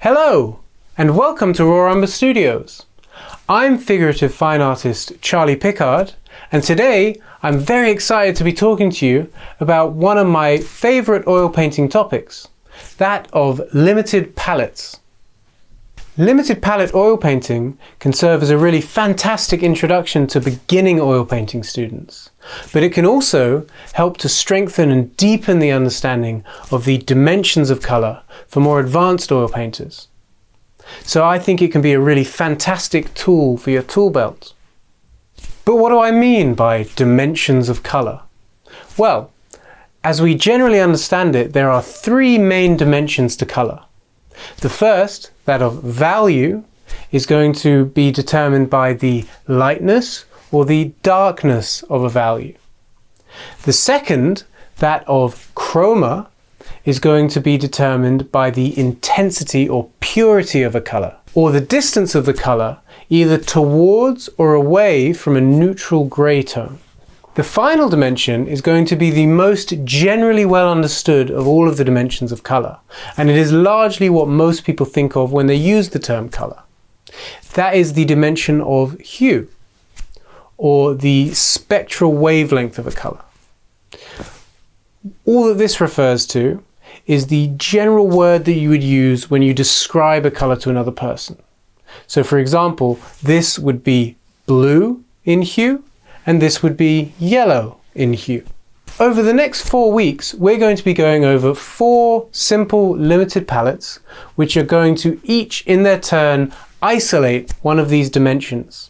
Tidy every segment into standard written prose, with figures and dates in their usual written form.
Hello, and welcome to Raw Umber Studios. I'm figurative fine artist Charlie Pickard, and today I'm very excited to be talking to you about one of my favourite oil painting topics, that of limited palettes. Limited palette oil painting can serve as a really fantastic introduction to beginning oil painting students, but it can also help to strengthen and deepen the understanding of the dimensions of colour for more advanced oil painters. So I think it can be a really fantastic tool for your tool belt. But what do I mean by dimensions of colour? Well, as we generally understand it, there are three main dimensions to colour. The first, that of value, is going to be determined by the lightness or the darkness of a value. The second, that of chroma, is going to be determined by the intensity or purity of a colour, or the distance of the colour either towards or away from a neutral grey tone. The final dimension is going to be the most generally well understood of all of the dimensions of colour, and it is largely what most people think of when they use the term colour. That is the dimension of hue, or the spectral wavelength of a colour. All that this refers to is the general word that you would use when you describe a colour to another person. So for example, this would be blue in hue, and this would be yellow in hue. Over the next 4 weeks, we're going to be going over 4 simple limited palettes, which are going to each in their turn isolate one of these dimensions.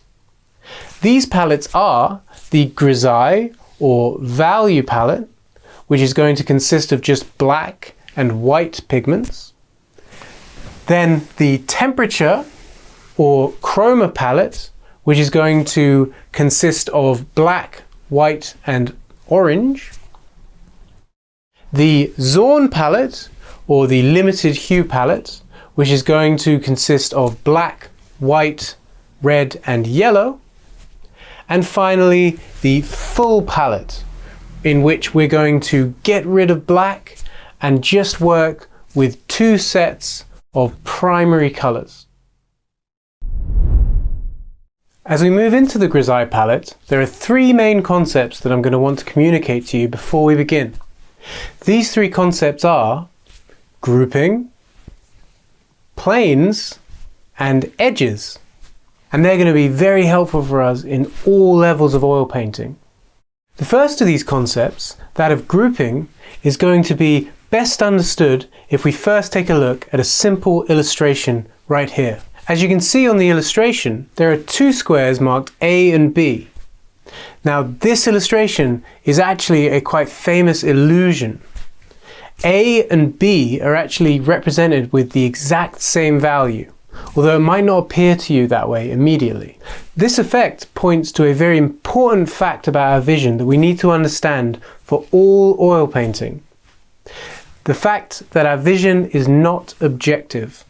These palettes are the Grisaille or value palette, which is going to consist of just black and white pigments. Then the temperature or chroma palette, which is going to consist of black, white and orange. The Zorn palette, or the limited hue palette, which is going to consist of black, white, red and yellow. And finally, the full palette, in which we're going to get rid of black and just work with 2 sets of primary colours. As we move into the Grisaille palette, there are 3 main concepts that I'm going to want to communicate to you before we begin. These 3 concepts are grouping, planes, and edges. And they're going to be very helpful for us in all levels of oil painting. The first of these concepts, that of grouping, is going to be best understood if we first take a look at a simple illustration right here. As you can see on the illustration, there are 2 squares marked A and B. Now this illustration is actually a quite famous illusion. A and B are actually represented with the exact same value, although it might not appear to you that way immediately. This effect points to a very important fact about our vision that we need to understand for all oil painting. The fact that our vision is not objective.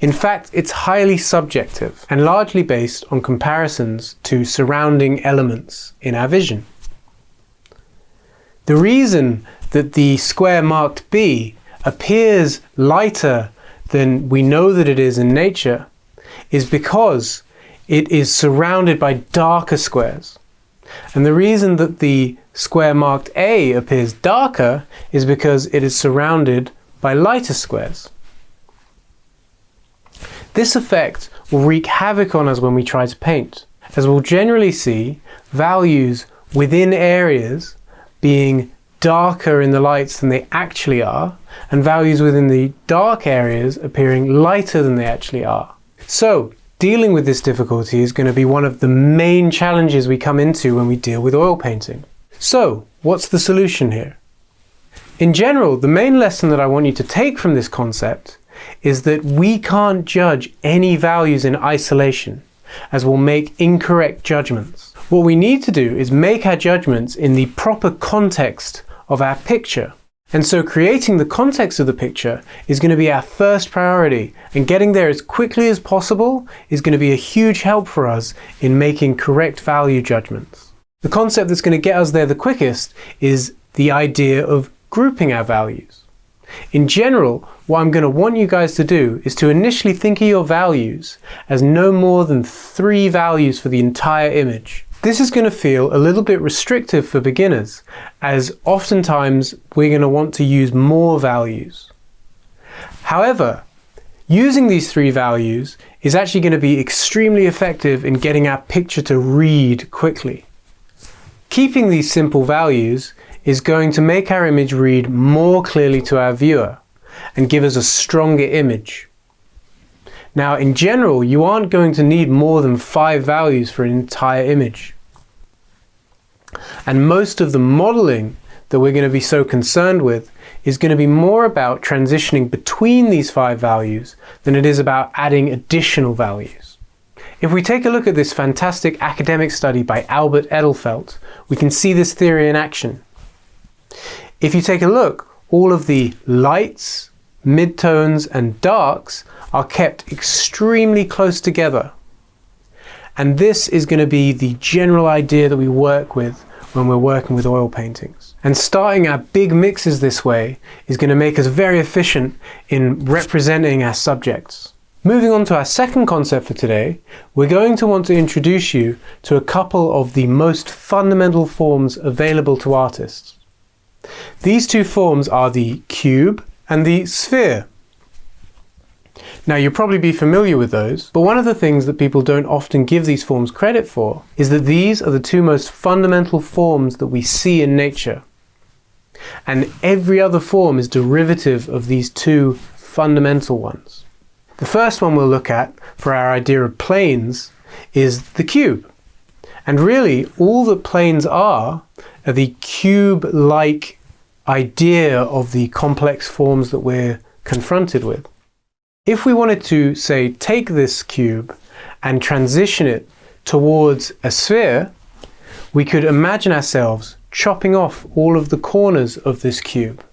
In fact, it's highly subjective and largely based on comparisons to surrounding elements in our vision. The reason that the square marked B appears lighter than we know that it is in nature is because it is surrounded by darker squares. And the reason that the square marked A appears darker is because it is surrounded by lighter squares. This effect will wreak havoc on us when we try to paint, as we'll generally see values within areas being darker in the lights than they actually are, and values within the dark areas appearing lighter than they actually are. So, dealing with this difficulty is going to be one of the main challenges we come into when we deal with oil painting. So, what's the solution here? In general, the main lesson that I want you to take from this concept is that we can't judge any values in isolation, as we'll make incorrect judgments. What we need to do is make our judgments in the proper context of our picture. And so creating the context of the picture is going to be our first priority, and getting there as quickly as possible is going to be a huge help for us in making correct value judgments. The concept that's going to get us there the quickest is the idea of grouping our values. In general, what I'm going to want you guys to do is to initially think of your values as no more than 3 values for the entire image. This is going to feel a little bit restrictive for beginners, as oftentimes we're going to want to use more values. However, using these 3 values is actually going to be extremely effective in getting our picture to read quickly. Keeping these simple values is going to make our image read more clearly to our viewer and give us a stronger image. Now, in general, you aren't going to need more than 5 values for an entire image. And most of the modeling that we're going to be so concerned with is going to be more about transitioning between these 5 values than it is about adding additional values. If we take a look at this fantastic academic study by Albert Edelfelt, we can see this theory in action. If you take a look, all of the lights, midtones and darks are kept extremely close together. And this is going to be the general idea that we work with when we're working with oil paintings. And starting our big mixes this way is going to make us very efficient in representing our subjects. Moving on to our second concept for today, we're going to want to introduce you to a couple of the most fundamental forms available to artists. These 2 forms are the cube and the sphere. Now, you'll probably be familiar with those, but one of the things that people don't often give these forms credit for is that these are the 2 most fundamental forms that we see in nature. And every other form is derivative of these 2 fundamental ones. The first one we'll look at for our idea of planes is the cube. And really, all that planes are the cube-like idea of the complex forms that we're confronted with. If we wanted to, say, take this cube and transition it towards a sphere, we could imagine ourselves chopping off all of the corners of this cube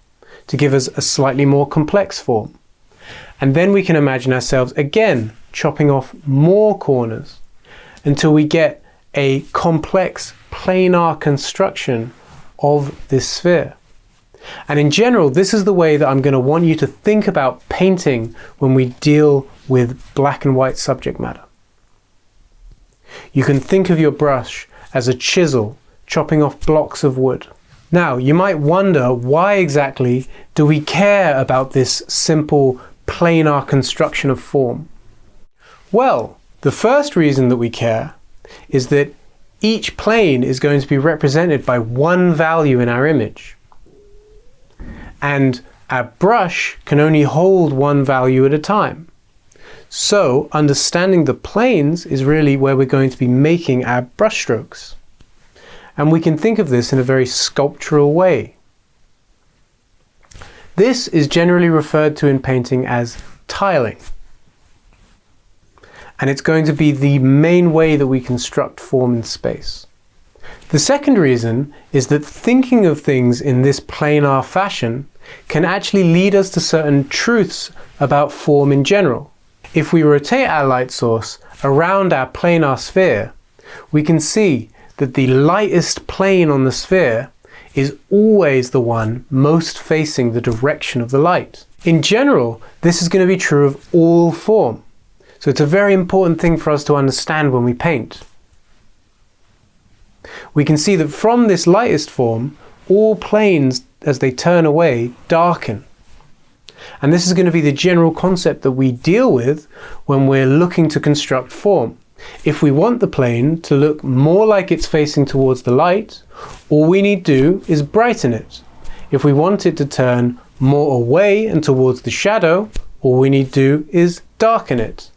to give us a slightly more complex form. And then we can imagine ourselves again chopping off more corners until we get a complex planar construction of this sphere. And in general, this is the way that I'm going to want you to think about painting when we deal with black and white subject matter. You can think of your brush as a chisel chopping off blocks of wood. Now, you might wonder, why exactly do we care about this simple planar construction of form? Well, the first reason that we care is that each plane is going to be represented by 1 value in our image. And our brush can only hold 1 value at a time. So understanding the planes is really where we're going to be making our brush strokes. And we can think of this in a very sculptural way. This is generally referred to in painting as tiling. And it's going to be the main way that we construct form in space. The second reason is that thinking of things in this planar fashion can actually lead us to certain truths about form in general. If we rotate our light source around our planar sphere, we can see that the lightest plane on the sphere is always the one most facing the direction of the light. In general, this is going to be true of all form. So it's a very important thing for us to understand when we paint. We can see that from this lightest form, all planes, as they turn away, darken. And this is going to be the general concept that we deal with when we're looking to construct form. If we want the plane to look more like it's facing towards the light, all we need to do is brighten it. If we want it to turn more away and towards the shadow, all we need to do is darken it.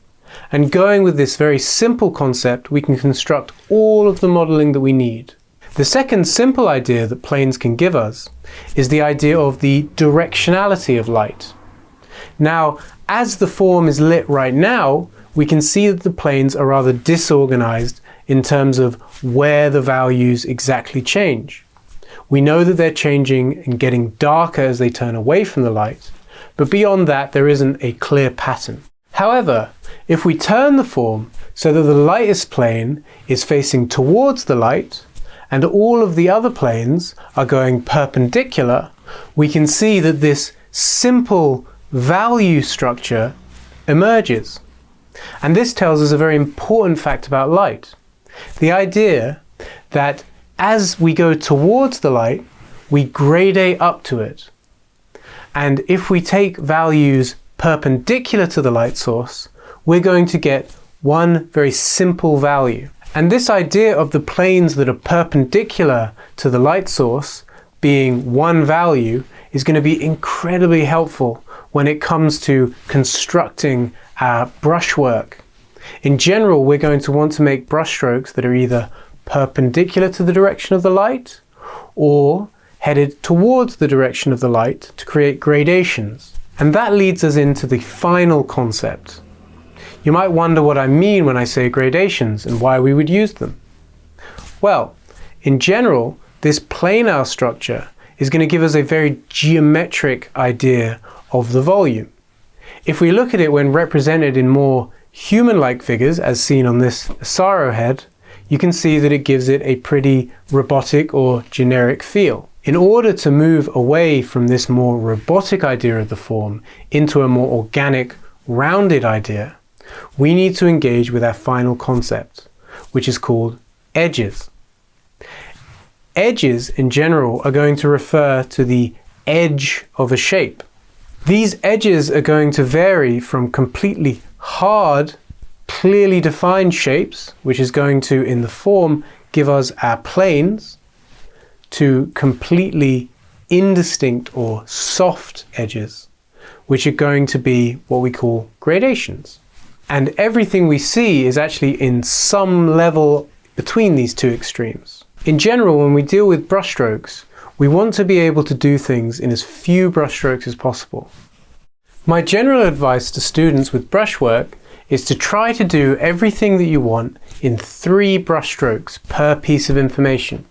And going with this very simple concept, we can construct all of the modeling that we need. The second simple idea that planes can give us is the idea of the directionality of light. Now, as the form is lit right now, we can see that the planes are rather disorganized in terms of where the values exactly change. We know that they're changing and getting darker as they turn away from the light, but beyond that there isn't a clear pattern. However, if we turn the form so that the lightest plane is facing towards the light and all of the other planes are going perpendicular, we can see that this simple value structure emerges. And this tells us a very important fact about light. The idea that as we go towards the light, we gradate up to it. And if we take values perpendicular to the light source, we're going to get one very simple value. And this idea of the planes that are perpendicular to the light source being one value is going to be incredibly helpful when it comes to constructing our brushwork. In general, we're going to want to make brushstrokes that are either perpendicular to the direction of the light or headed towards the direction of the light to create gradations. And that leads us into the final concept. You might wonder what I mean when I say gradations and why we would use them. Well, in general, this planar structure is going to give us a very geometric idea of the volume. If we look at it when represented in more human-like figures, as seen on this Asaro head, you can see that it gives it a pretty robotic or generic feel. In order to move away from this more robotic idea of the form into a more organic, rounded idea, we need to engage with our final concept, which is called edges. Edges, in general, are going to refer to the edge of a shape. These edges are going to vary from completely hard, clearly defined shapes, which is going to, in the form, give us our planes, to completely indistinct or soft edges, which are going to be what we call gradations. And everything we see is actually in some level between these two extremes. In general, when we deal with brushstrokes, we want to be able to do things in as few brushstrokes as possible. My general advice to students with brushwork is to try to do everything that you want in 3 brushstrokes per piece of information.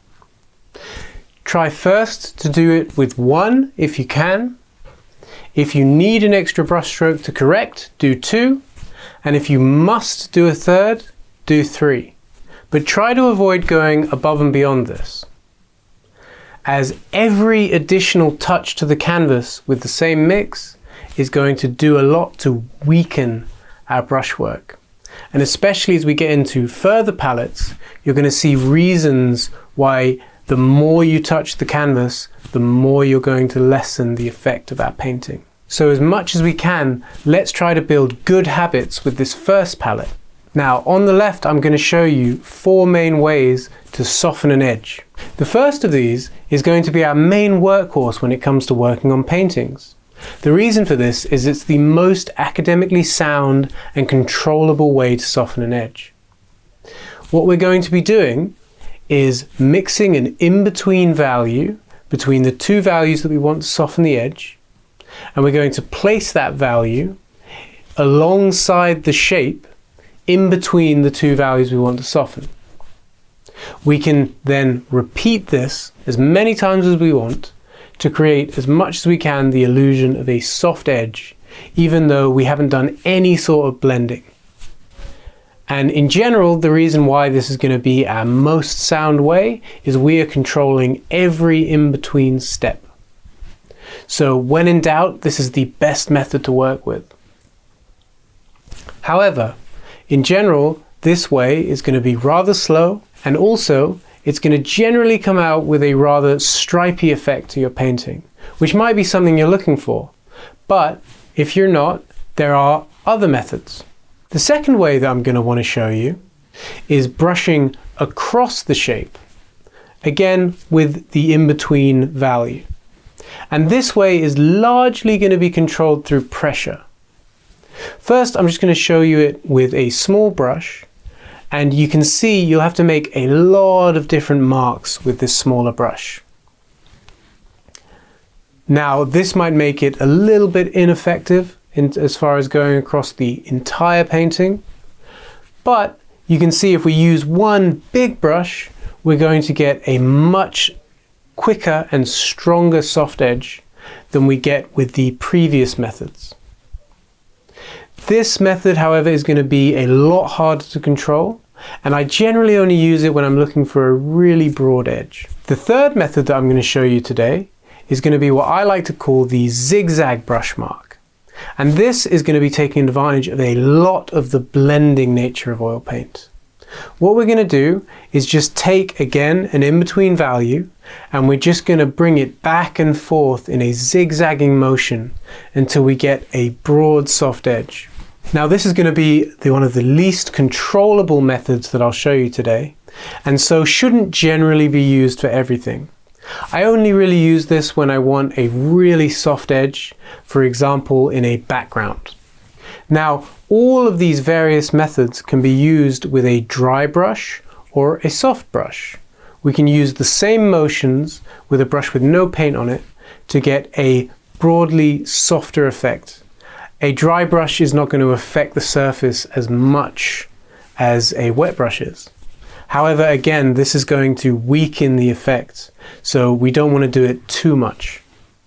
Try first to do it with 1 if you can. If you need an extra brushstroke to correct, do 2. And if you must do a 3rd, do 3. But try to avoid going above and beyond this, as every additional touch to the canvas with the same mix is going to do a lot to weaken our brushwork. And especially as we get into further palettes, you're going to see reasons why the more you touch the canvas, the more you're going to lessen the effect of our painting. So as much as we can, let's try to build good habits with this first palette. Now, on the left, I'm going to show you 4 main ways to soften an edge. The first of these is going to be our main workhorse when it comes to working on paintings. The reason for this is it's the most academically sound and controllable way to soften an edge. What we're going to be doing is mixing an in-between value between the 2 values that we want to soften the edge, and we're going to place that value alongside the shape in between the 2 values we want to soften. We can then repeat this as many times as we want to create as much as we can the illusion of a soft edge, even though we haven't done any sort of blending. And in general, the reason why this is going to be our most sound way is we are controlling every in-between step. So when in doubt, this is the best method to work with. However, in general, this way is going to be rather slow, and also it's going to generally come out with a rather stripy effect to your painting, which might be something you're looking for. But if you're not, there are other methods. The second way that I'm going to want to show you is brushing across the shape, again with the in-between value. And this way is largely going to be controlled through pressure. First, I'm just going to show you it with a small brush, and you can see you'll have to make a lot of different marks with this smaller brush. Now, this might make it a little bit ineffective as far as going across the entire painting, but you can see if we use one big brush, we're going to get a much quicker and stronger soft edge than we get with the previous methods. This method, however, is going to be a lot harder to control, and I generally only use it when I'm looking for a really broad edge. The third method that I'm going to show you today is going to be what I like to call the zigzag brush mark. And this is going to be taking advantage of a lot of the blending nature of oil paint. What we're going to do is just take, again, an in-between value, and we're just going to bring it back and forth in a zigzagging motion until we get a broad, soft edge. Now this is going to be one of the least controllable methods that I'll show you today, and so shouldn't generally be used for everything. I only really use this when I want a really soft edge, for example in a background. Now all of these various methods can be used with a dry brush or a soft brush. We can use the same motions with a brush with no paint on it to get a broadly softer effect. A dry brush is not going to affect the surface as much as a wet brush is. However, again, this is going to weaken the effect, so we don't want to do it too much.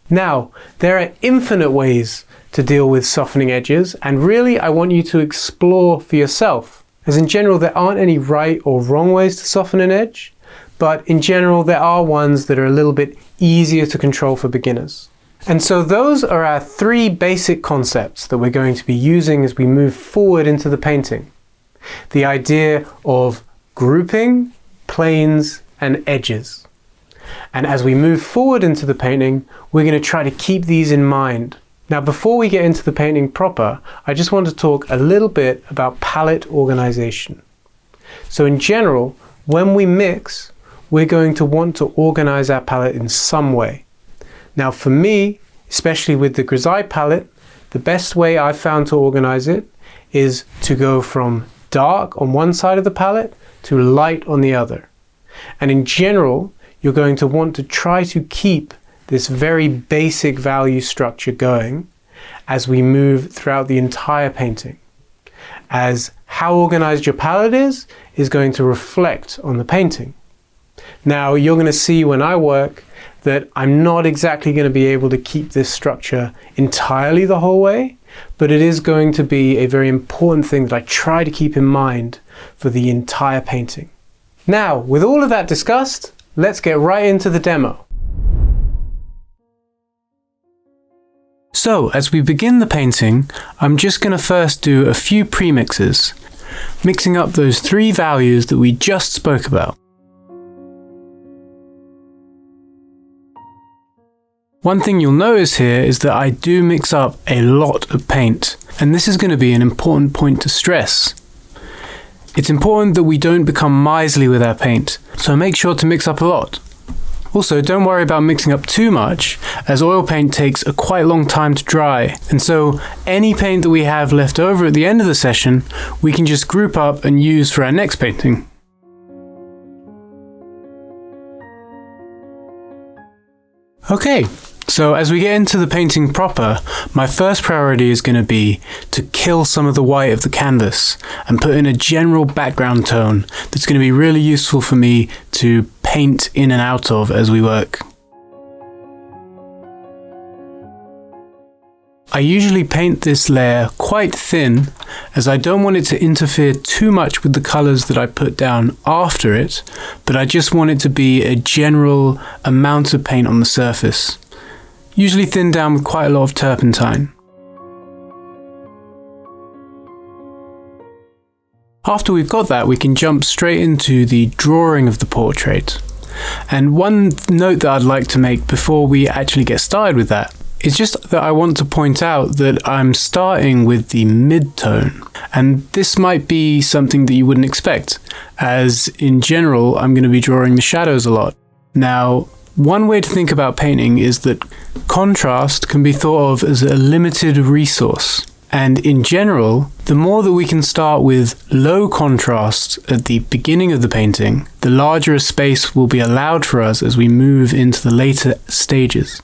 Now, there are infinite ways to deal with softening edges, and really I want you to explore for yourself. As in general, there aren't any right or wrong ways to soften an edge, but in general there are ones that are a little bit easier to control for beginners. And so those are our three basic concepts that we're going to be using as we move forward into the painting. The idea of grouping, planes, and edges. And as we move forward into the painting, we're going to try to keep these in mind. Now before we get into the painting proper, I just want to talk a little bit about palette organization. So in general, when we mix, we're going to want to organize our palette in some way. Now for me, especially with the Grisaille palette, the best way I've found to organize it is to go from dark on one side of the palette to light on the other. And in general, you're going to want to try to keep this very basic value structure going as we move throughout the entire painting. As how organized your palette is going to reflect on the painting. Now you're going to see when I work that I'm not exactly going to be able to keep this structure entirely the whole way, but it is going to be a very important thing that I try to keep in mind for the entire painting. Now, with all of that discussed, let's get right into the demo. So, as we begin the painting, I'm just going to first do a few premixes, mixing up those three values that we just spoke about. One thing you'll notice here is that I do mix up a lot of paint, and this is going to be an important point to stress. It's important that we don't become miserly with our paint, so make sure to mix up a lot. Also, don't worry about mixing up too much, as oil paint takes a quite long time to dry, and so any paint that we have left over at the end of the session, we can just group up and use for our next painting. Okay. So as we get into the painting proper, my first priority is going to be to kill some of the white of the canvas and put in a general background tone that's going to be really useful for me to paint in and out of as we work. I usually paint this layer quite thin as I don't want it to interfere too much with the colours that I put down after it, but I just want it to be a general amount of paint on the surface. Usually thinned down with quite a lot of turpentine. After we've got that, we can jump straight into the drawing of the portrait. And one note that I'd like to make before we actually get started with that is just that I want to point out that I'm starting with the mid-tone. And this might be something that you wouldn't expect, as in general I'm going to be drawing the shadows a lot. Now, one way to think about painting is that contrast can be thought of as a limited resource. And in general, the more that we can start with low contrast at the beginning of the painting, the larger a space will be allowed for us as we move into the later stages.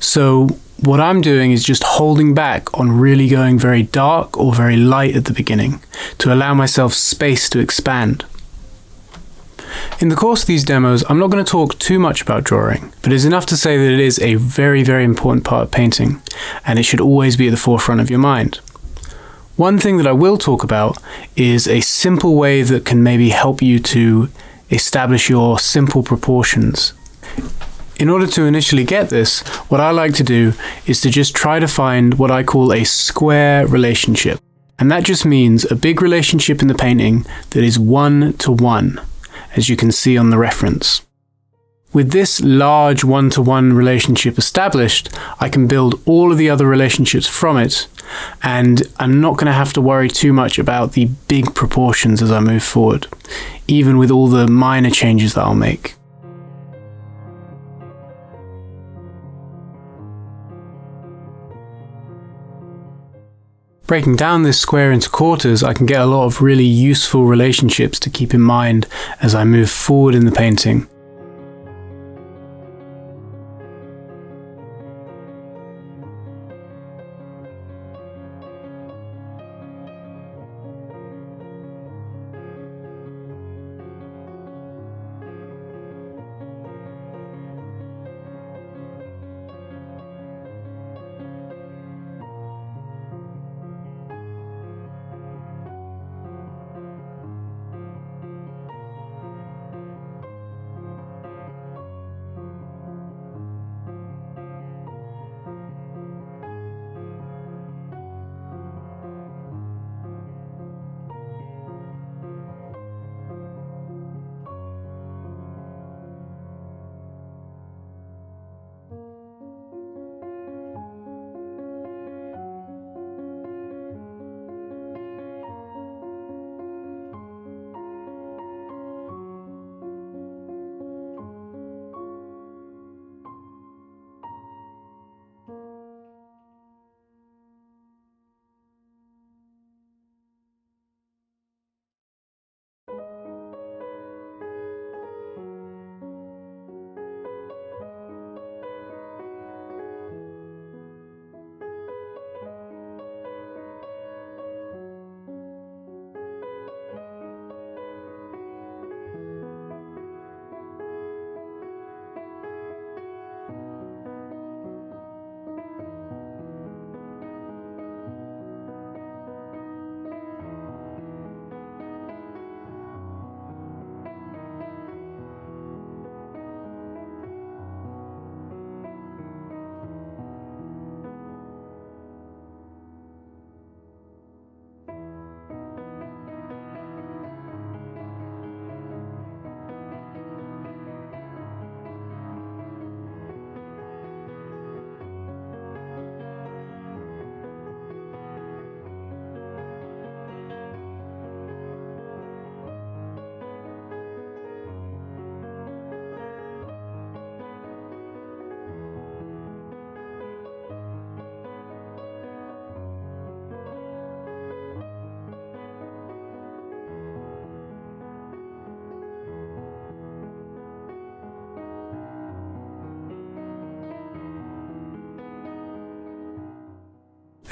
So what I'm doing is just holding back on really going very dark or very light at the beginning to allow myself space to expand. In the course of these demos, I'm not going to talk too much about drawing, but it's enough to say that it is a very, very important part of painting, and it should always be at the forefront of your mind. One thing that I will talk about is a simple way that can maybe help you to establish your simple proportions. In order to initially get this, what I like to do is to just try to find what I call a square relationship. And that just means a big relationship in the painting that is 1-to-1, as you can see on the reference. With this large 1-to-1 relationship established, I can build all of the other relationships from it, and I'm not going to have to worry too much about the big proportions as I move forward, even with all the minor changes that I'll make. Breaking down this square into quarters, I can get a lot of really useful relationships to keep in mind as I move forward in the painting.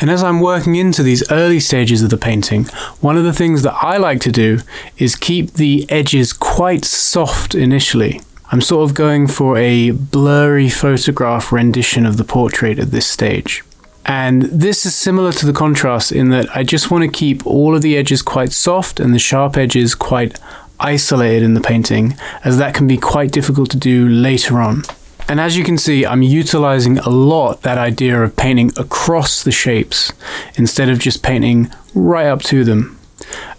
And as I'm working into these early stages of the painting, one of the things that I like to do is keep the edges quite soft initially. I'm sort of going for a blurry photograph rendition of the portrait at this stage. And this is similar to the contrast in that I just want to keep all of the edges quite soft and the sharp edges quite isolated in the painting, as that can be quite difficult to do later on. And as you can see, I'm utilizing a lot that idea of painting across the shapes instead of just painting right up to them.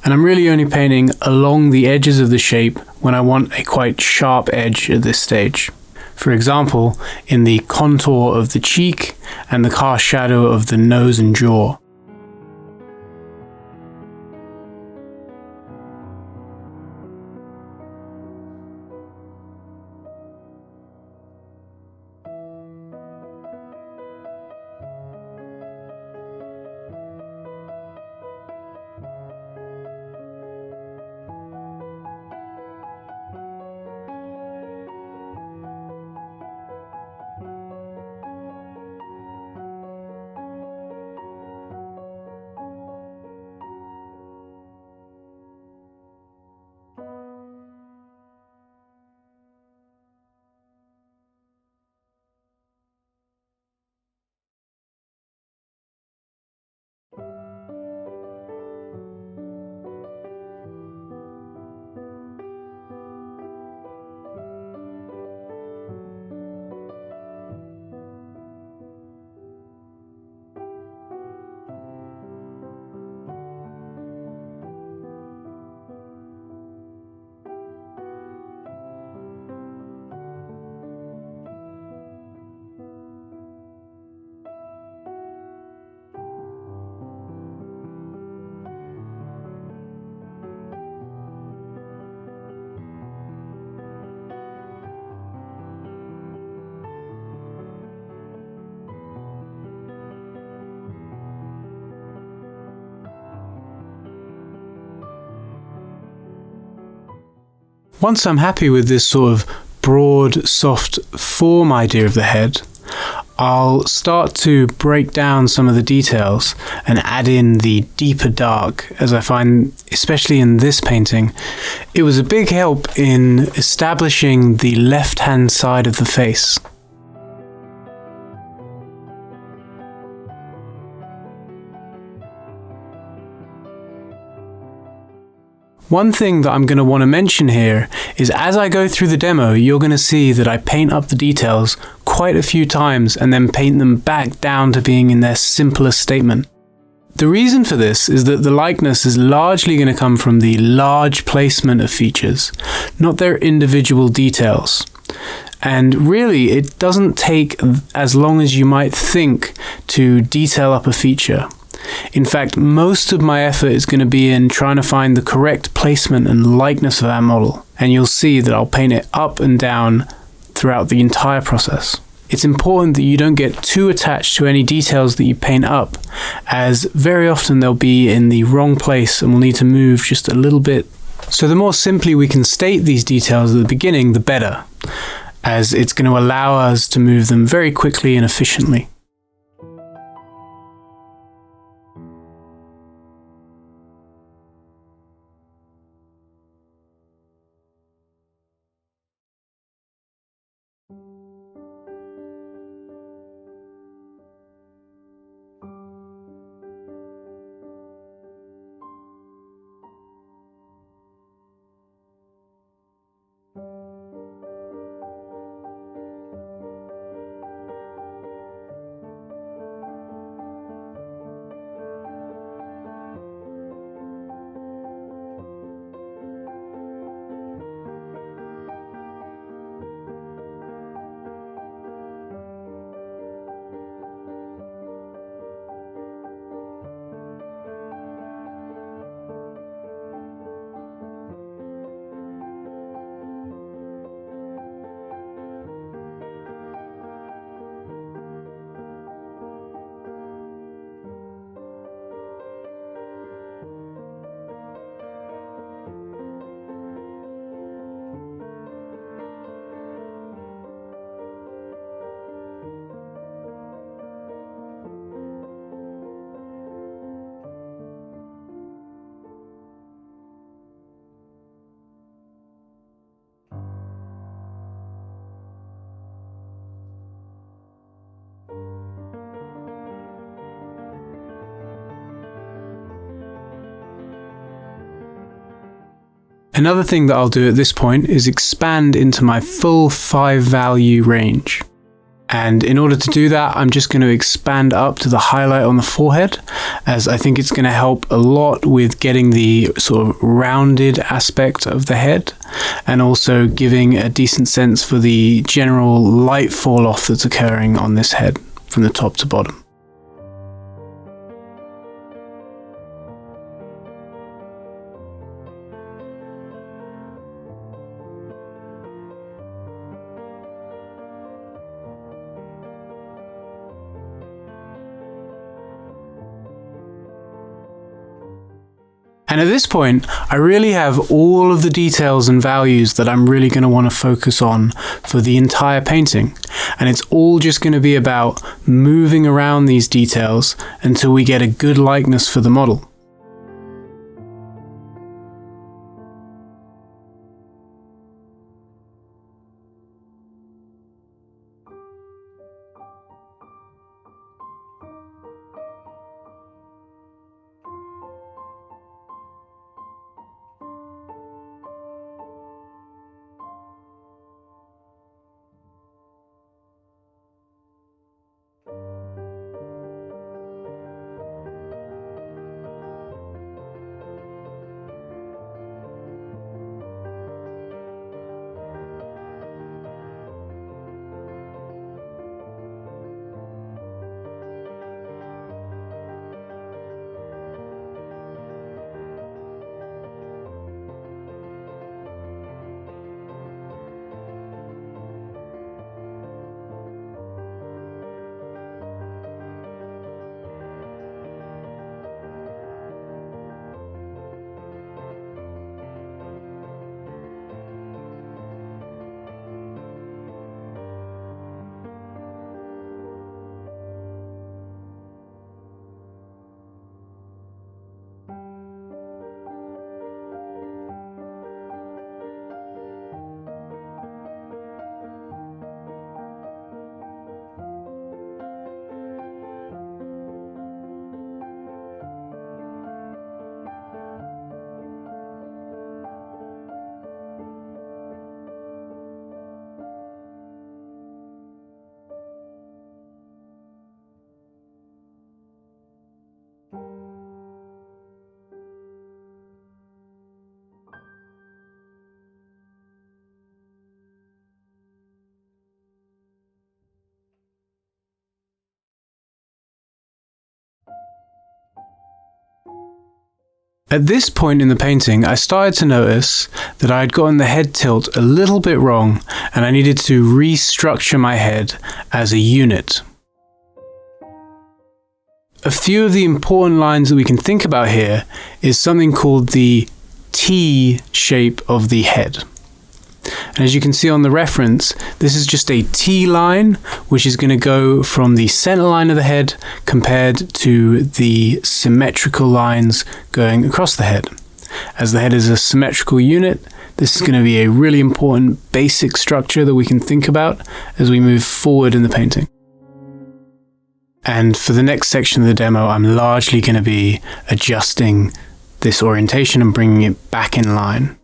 And I'm really only painting along the edges of the shape when I want a quite sharp edge at this stage. For example, in the contour of the cheek and the cast shadow of the nose and jaw. Once I'm happy with this sort of broad, soft form idea of the head, I'll start to break down some of the details and add in the deeper dark, as I find, especially in this painting, it was a big help in establishing the left-hand side of the face. One thing that I'm going to want to mention here is as I go through the demo, you're going to see that I paint up the details quite a few times and then paint them back down to being in their simplest statement. The reason for this is that the likeness is largely going to come from the large placement of features, not their individual details. And really, it doesn't take as long as you might think to detail up a feature. In fact, most of my effort is going to be in trying to find the correct placement and likeness of our model, and you'll see that I'll paint it up and down throughout the entire process. It's important that you don't get too attached to any details that you paint up, as very often they'll be in the wrong place and will need to move just a little bit. So the more simply we can state these details at the beginning, the better, as it's going to allow us to move them very quickly and efficiently. Another thing that I'll do at this point is expand into my full 5-value range. And in order to do that, I'm just going to expand up to the highlight on the forehead, as I think it's going to help a lot with getting the sort of rounded aspect of the head, and also giving a decent sense for the general light fall off that's occurring on this head from the top to bottom. And at this point, I really have all of the details and values that I'm really going to want to focus on for the entire painting. And it's all just going to be about moving around these details until we get a good likeness for the model. At this point in the painting, I started to notice that I had gotten the head tilt a little bit wrong, and I needed to restructure my head as a unit. A few of the important lines that we can think about here is something called the T shape of the head. And as you can see on the reference, this is just a T line, which is going to go from the center line of the head compared to the symmetrical lines going across the head. As the head is a symmetrical unit, this is going to be a really important basic structure that we can think about as we move forward in the painting. And for the next section of the demo, I'm largely going to be adjusting this orientation and bringing it back in line.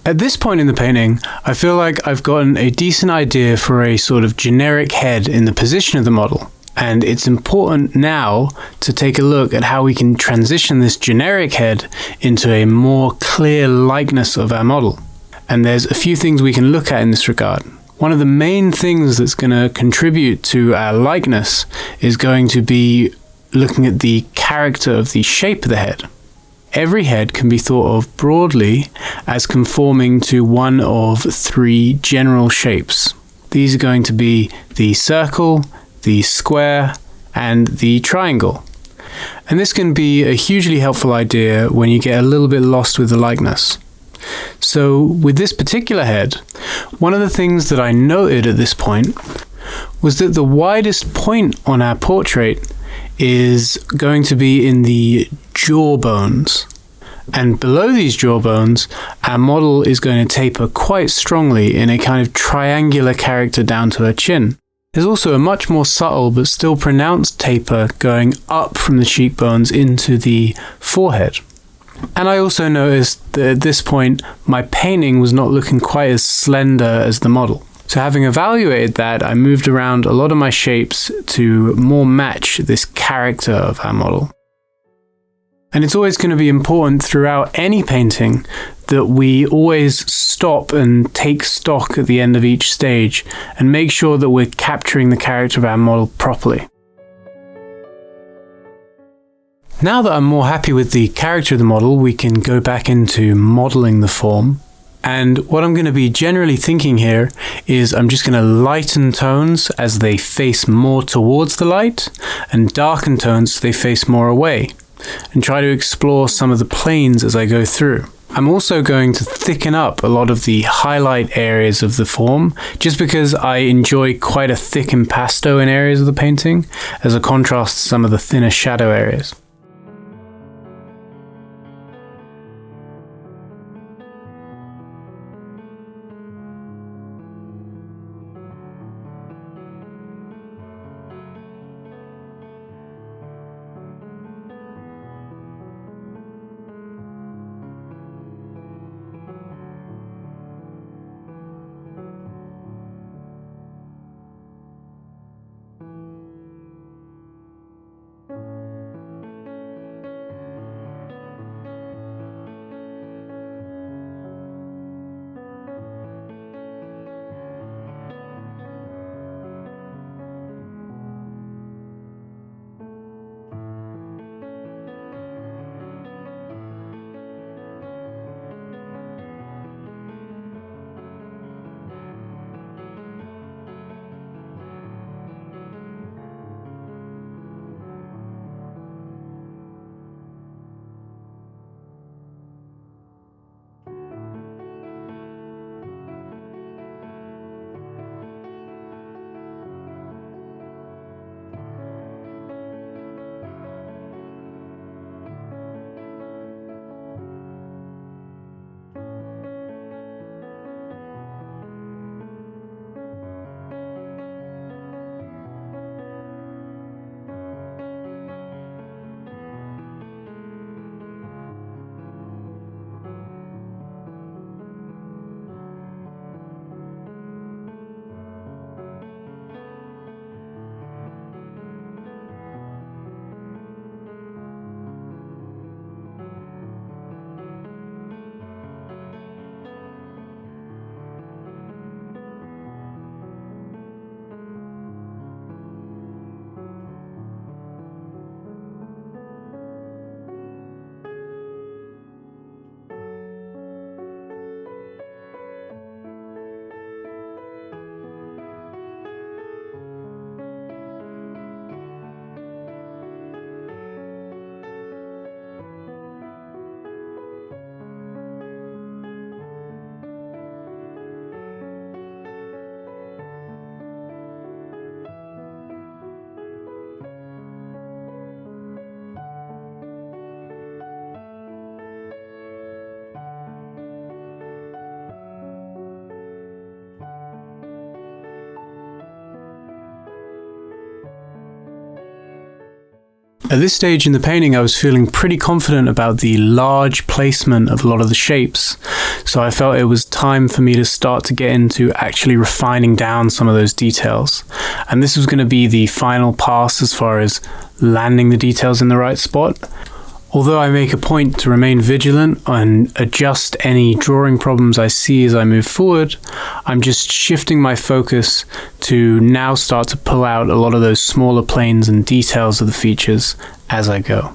At this point in the painting, I feel like I've gotten a decent idea for a sort of generic head in the position of the model. And it's important now to take a look at how we can transition this generic head into a more clear likeness of our model. And there's a few things we can look at in this regard. One of the main things that's going to contribute to our likeness is going to be looking at the character of the shape of the head. Every head can be thought of broadly as conforming to one of three general shapes. These are going to be the circle, the square, and the triangle. And this can be a hugely helpful idea when you get a little bit lost with the likeness. So with this particular head, one of the things that I noted at this point was that the widest point on our portrait is going to be in the jaw bones. And below these jaw bones, our model is going to taper quite strongly in a kind of triangular character down to her chin. There's also a much more subtle but still pronounced taper going up from the cheekbones into the forehead. And I also noticed that at this point, my painting was not looking quite as slender as the model. So having evaluated that, I moved around a lot of my shapes to more match this character of our model. And it's always going to be important throughout any painting that we always stop and take stock at the end of each stage and make sure that we're capturing the character of our model properly. Now that I'm more happy with the character of the model, we can go back into modeling the form. And what I'm going to be generally thinking here is I'm just going to lighten tones as they face more towards the light and darken tones so they face more away, and try to explore some of the planes as I go through. I'm also going to thicken up a lot of the highlight areas of the form, just because I enjoy quite a thick impasto in areas of the painting, as a contrast to some of the thinner shadow areas. At this stage in the painting, I was feeling pretty confident about the large placement of a lot of the shapes, so I felt it was time for me to start to get into actually refining down some of those details. And this was going to be the final pass as far as landing the details in the right spot. Although I make a point to remain vigilant and adjust any drawing problems I see as I move forward, I'm just shifting my focus to now start to pull out a lot of those smaller planes and details of the features as I go.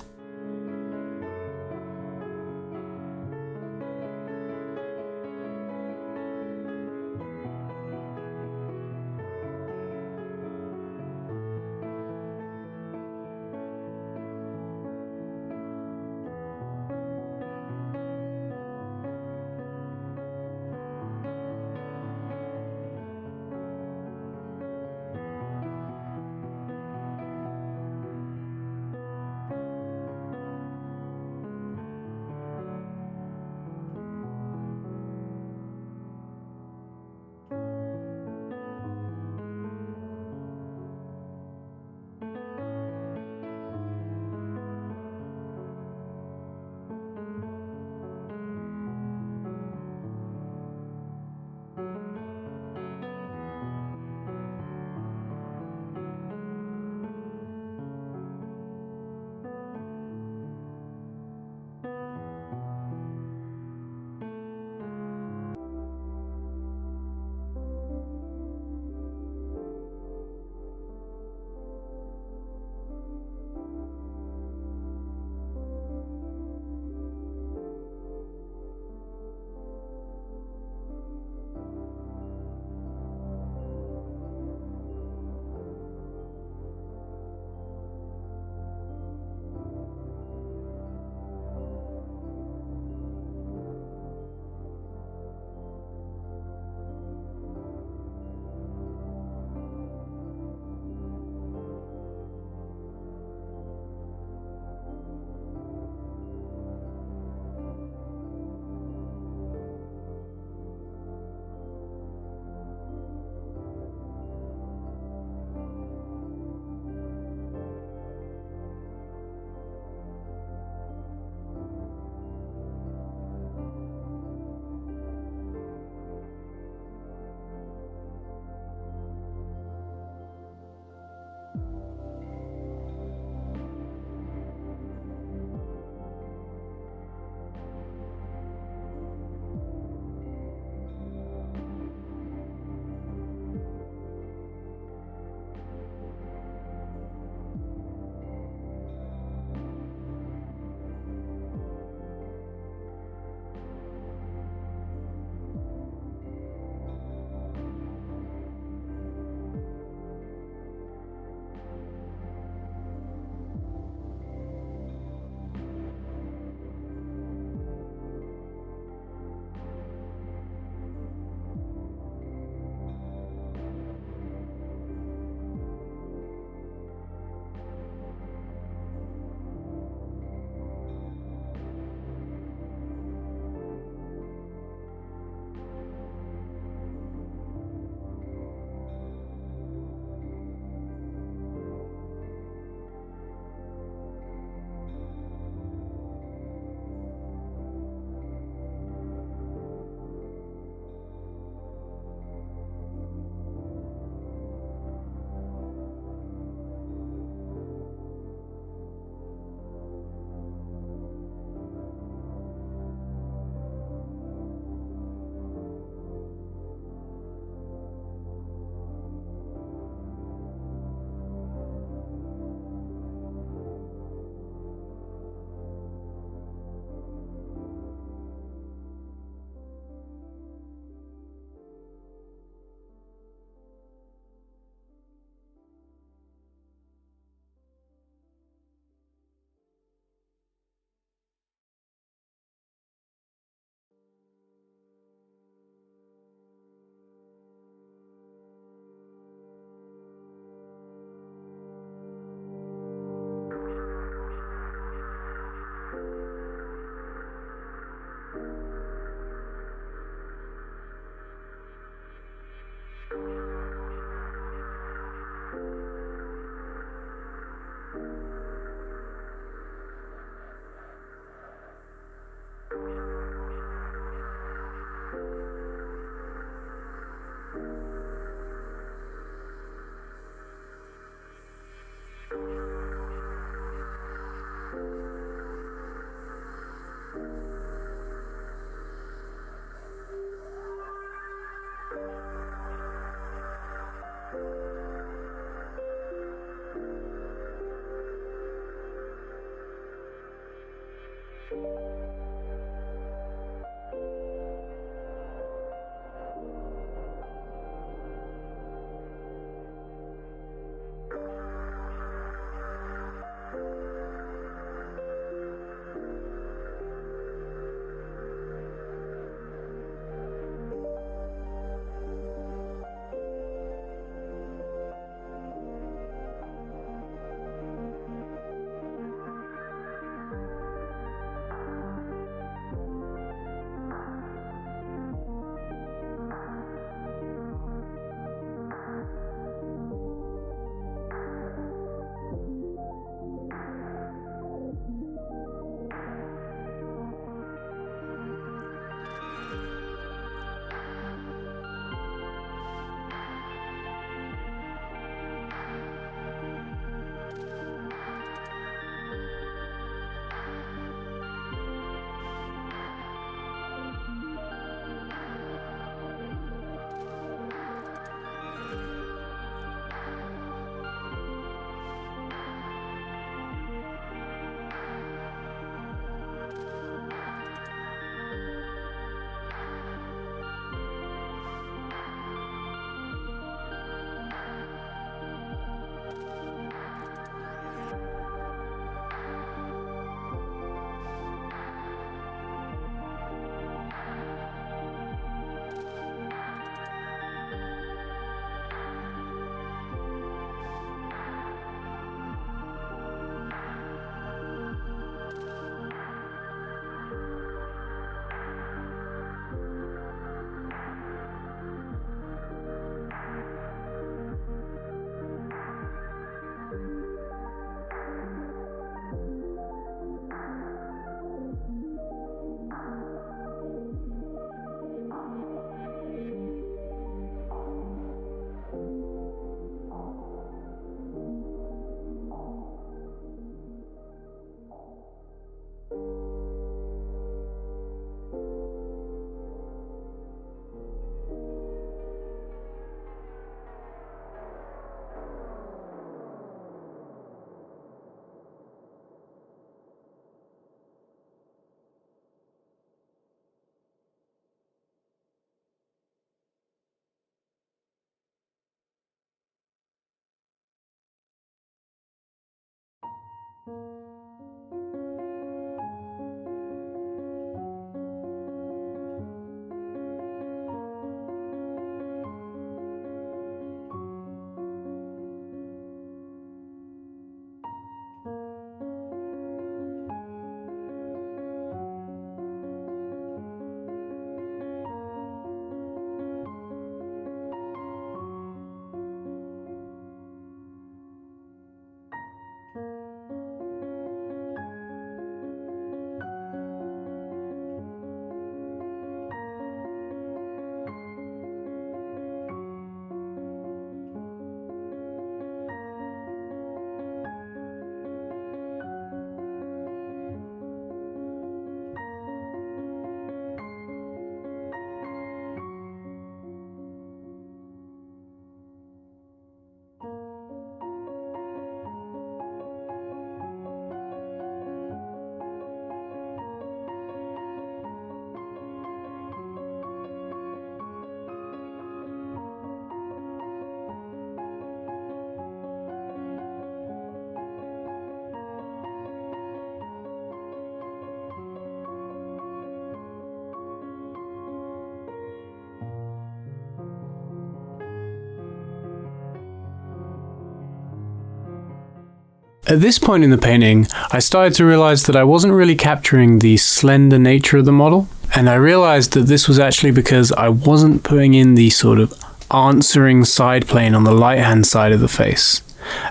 At this point in the painting, I started to realize that I wasn't really capturing the slender nature of the model, and I realized that this was actually because I wasn't putting in the sort of answering side plane on the light hand side of the face,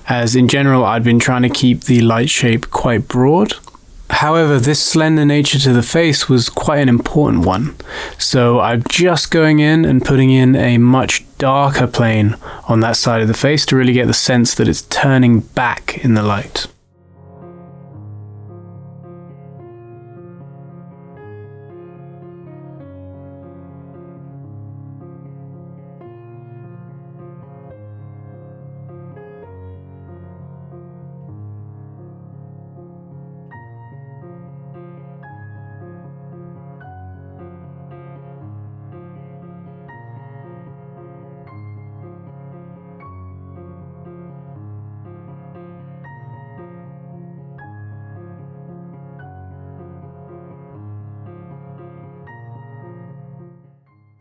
as in general I'd been trying to keep the light shape quite broad. However, this slender nature to the face was quite an important one, so I'm just going in and putting in a much darker plane on that side of the face to really get the sense that it's turning back in the light.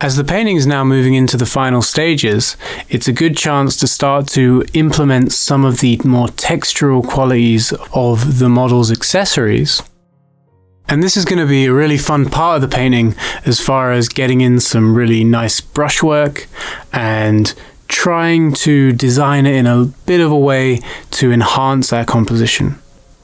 As the painting is now moving into the final stages, it's a good chance to start to implement some of the more textural qualities of the model's accessories. And this is going to be a really fun part of the painting as far as getting in some really nice brushwork and trying to design it in a bit of a way to enhance that composition.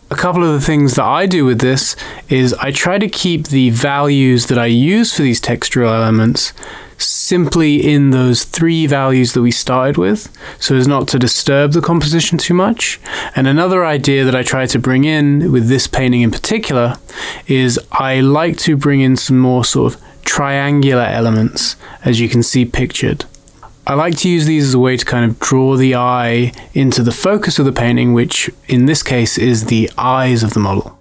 A couple of the things that I do with this is I try to keep the values that I use for these textural elements simply in those 3 values that we started with, so as not to disturb the composition too much. And another idea that I try to bring in with this painting in particular is I like to bring in some more sort of triangular elements, as you can see pictured. I like to use these as a way to kind of draw the eye into the focus of the painting, which in this case is the eyes of the model.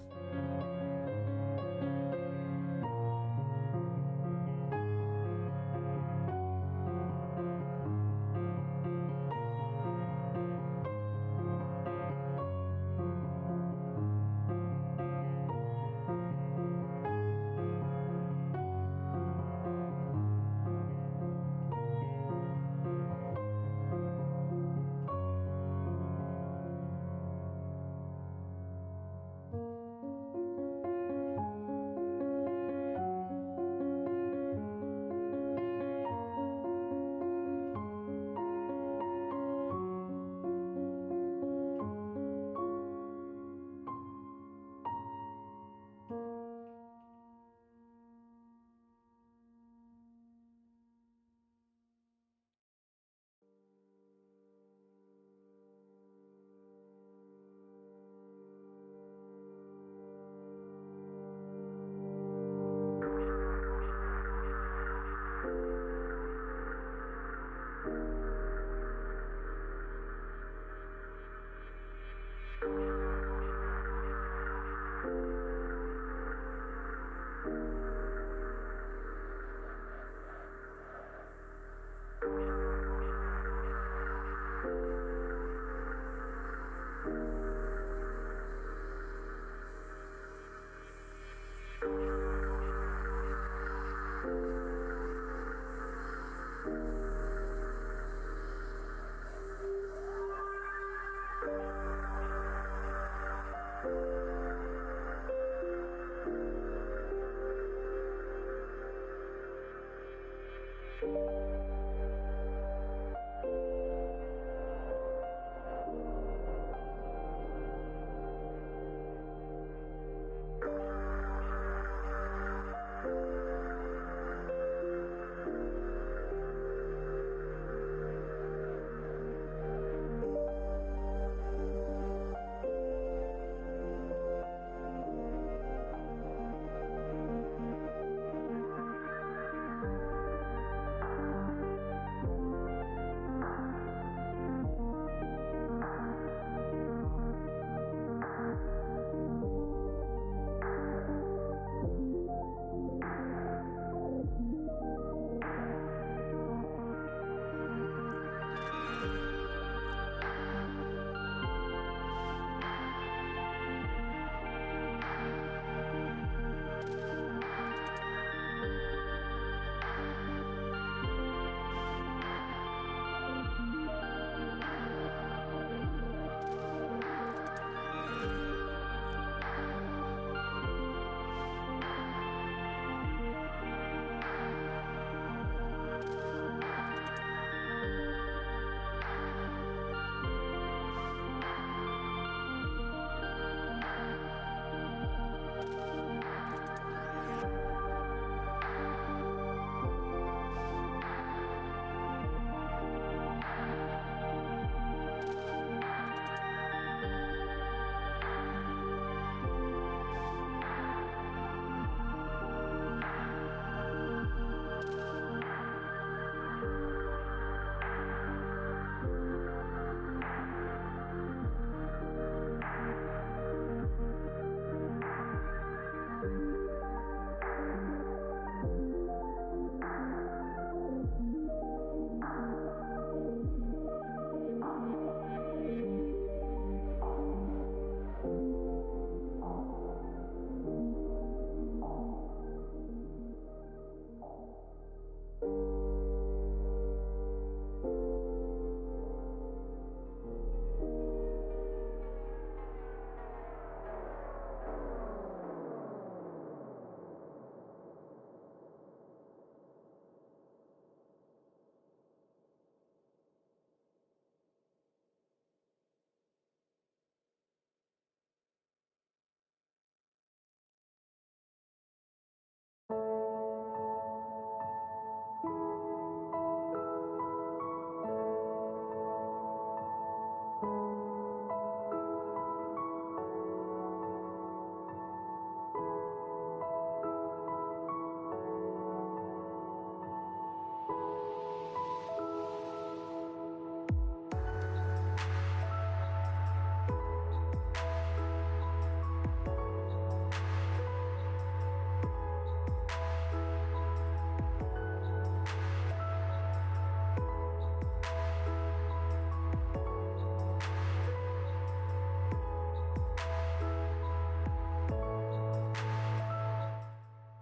you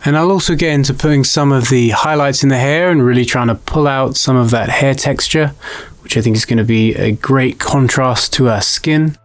And I'll also get into putting some of the highlights in the hair and really trying to pull out some of that hair texture, which I think is going to be a great contrast to our skin.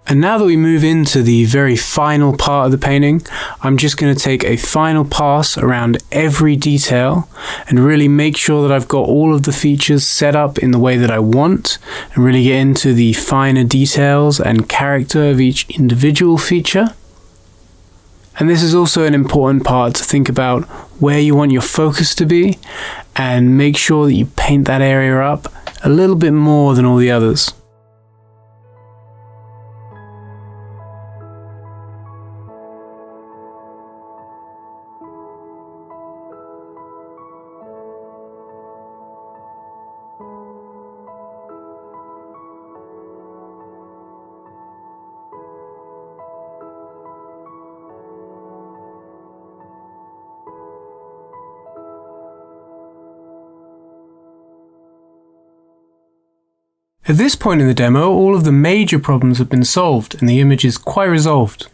And now that we move into the very final part of the painting, I'm just going to take a final pass around every detail and really make sure that I've got all of the features set up in the way that I want, and really get into the finer details and character of each individual feature. And this is also an important part to think about where you want your focus to be, and make sure that you paint that area up a little bit more than all the others. At this point in the demo, all of the major problems have been solved and the image is quite resolved.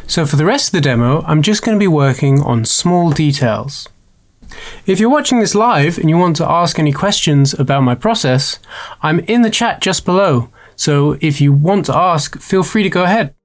So for the rest of the demo, I'm just going to be working on small details. If you're watching this live and you want to ask any questions about my process, I'm in the chat just below. So if you want to ask, feel free to go ahead.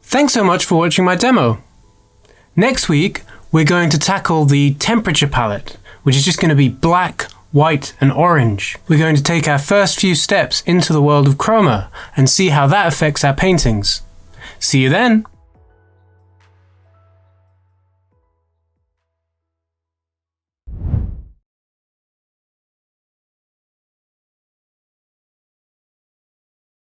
Thanks so much for watching my demo. Next week, we're going to tackle the temperature palette, which is just going to be black, white and orange. We're going to take our first few steps into the world of chroma and see how that affects our paintings. See you then!